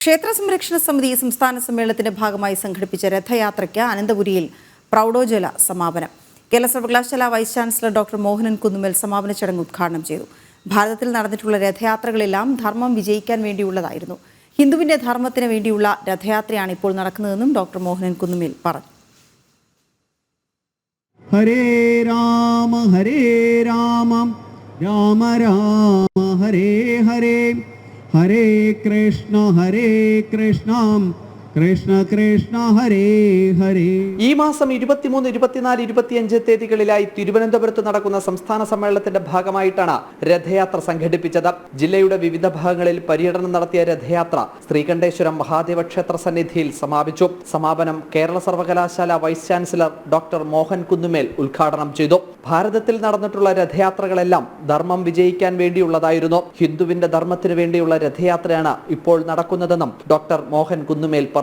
ക്ഷേത്ര സംരക്ഷണ സമിതി സംസ്ഥാന സമ്മേളനത്തിന്റെ ഭാഗമായി സംഘടിപ്പിച്ച രഥയാത്രയ്ക്ക് അനന്തപുരിയിൽ പ്രൗഢോജ്വല സമാപനം. കേരള സർവകലാശാല വൈസ് ചാൻസലർ ഡോക്ടർ മോഹനൻ കുന്നുമേൽ സമാപന ചടങ്ങ് ഉദ്ഘാടനം ചെയ്തു. ഭാരതത്തിൽ നടന്നിട്ടുള്ള രഥയാത്രകളെല്ലാം ധർമ്മം വിജയിക്കാൻ വേണ്ടിയുള്ളതായിരുന്നു. ഹിന്ദുവിന്റെ ധർമ്മത്തിന് വേണ്ടിയുള്ള രഥയാത്രയാണ് ഇപ്പോൾ നടക്കുന്നതെന്നും ഡോക്ടർ മോഹനൻ കുന്നുമേൽ പറഞ്ഞു. ഹരേ രാമ രാമ രാമ ഹരേ ഹരേ ഹരേ കൃഷ്ണ കൃഷ്ണ കൃഷ്ണ ഹരേ ഹരേ. ഈ മാസം 23, 24, 25 തീയതികളിലായി തിരുവനന്തപുരത്ത് നടക്കുന്ന സംസ്ഥാന സമ്മേളനത്തിന്റെ ഭാഗമായിട്ടാണ് രഥയാത്ര സംഘടിപ്പിച്ചത്. ജില്ലയുടെ വിവിധ ഭാഗങ്ങളിൽ പര്യടനം നടത്തിയ രഥയാത്ര ശ്രീകണ്ഠേശ്വരം മഹാദേവ ക്ഷേത്ര സന്നിധിയിൽ സമാപിച്ചു. സമാപനം കേരള സർവകലാശാല വൈസ് ചാൻസലർ ഡോക്ടർ മോഹൻ കുന്നുമേൽ ഉദ്ഘാടനം ചെയ്തു. ഭാരതത്തിൽ നടന്നിട്ടുള്ള രഥയാത്രകളെല്ലാം ധർമ്മം വിജയിക്കാൻ വേണ്ടിയുള്ളതായിരുന്നു. ഹിന്ദുവിന്റെ ധർമ്മത്തിന് വേണ്ടിയുള്ള രഥയാത്രയാണ് ഇപ്പോൾ നടക്കുന്നതെന്നും ഡോക്ടർ മോഹൻ കുന്നുമേൽ പറഞ്ഞു.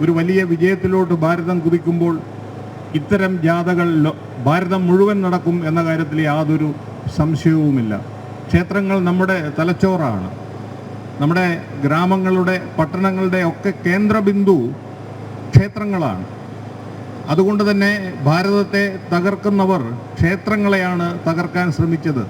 ഒരു വലിയ വിജയത്തിലോട്ട് ഭാരതം കുതിക്കുമ്പോൾ ഇത്തരം ജാഥകൾ ഭാരതം മുഴുവൻ നടക്കും എന്ന കാര്യത്തിൽ യാതൊരു സംശയവുമില്ല. ക്ഷേത്രങ്ങൾ നമ്മുടെ തലച്ചോറാണ്. നമ്മുടെ ഗ്രാമങ്ങളുടെ, പട്ടണങ്ങളുടെ ഒക്കെ കേന്ദ്രബിന്ദു ക്ഷേത്രങ്ങളാണ്. അതുകൊണ്ട് തന്നെ ഭാരതത്തെ തകർക്കുന്നവർ ക്ഷേത്രങ്ങളെയാണ് തകർക്കാൻ ശ്രമിച്ചത്.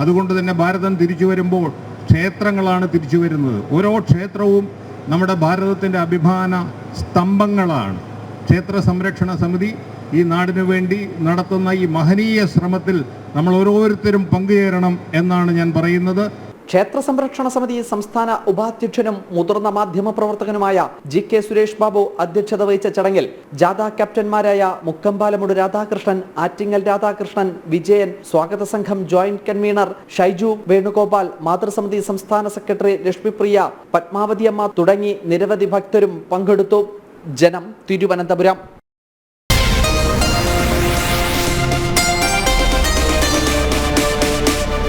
അതുകൊണ്ട് തന്നെ ഭാരതം തിരിച്ചു വരുമ്പോൾ ക്ഷേത്രങ്ങളാണ് തിരിച്ചു വരുന്നത്. ഓരോ ക്ഷേത്രവും നമ്മുടെ ഭാരതത്തിൻ്റെ അഭിമാന സ്തംഭങ്ങളാണ്. ക്ഷേത്ര സംരക്ഷണ സമിതി ഈ നാടിനു വേണ്ടി നടത്തുന്ന ഈ മഹനീയ ശ്രമത്തിൽ നമ്മൾ ഓരോരുത്തരും പങ്കുചേരണം എന്നാണ് ഞാൻ പറയുന്നത്. ക്ഷേത്ര സംരക്ഷണ സമിതി സംസ്ഥാന ഉപാധ്യക്ഷനും മുതിർന്ന മാധ്യമ പ്രവർത്തകനുമായ GK സുരേഷ് ബാബു അധ്യക്ഷത വഹിച്ച ചടങ്ങിൽ ജാഥ ക്യാപ്റ്റന്മാരായ മുക്കമ്പാലമുട് രാധാകൃഷ്ണൻ, ആറ്റിങ്ങൽ രാധാകൃഷ്ണൻ, വിജയൻ, സ്വാഗത സംഘം ജോയിന്റ് കൺവീനർ ഷൈജു വേണുഗോപാൽ, മാതൃസമിതി സംസ്ഥാന സെക്രട്ടറി ലക്ഷ്മിപ്രിയ, പത്മാവതിയമ്മ തുടങ്ങി നിരവധി ഭക്തരും പങ്കെടുത്തു. ജനം, തിരുവനന്തപുരം.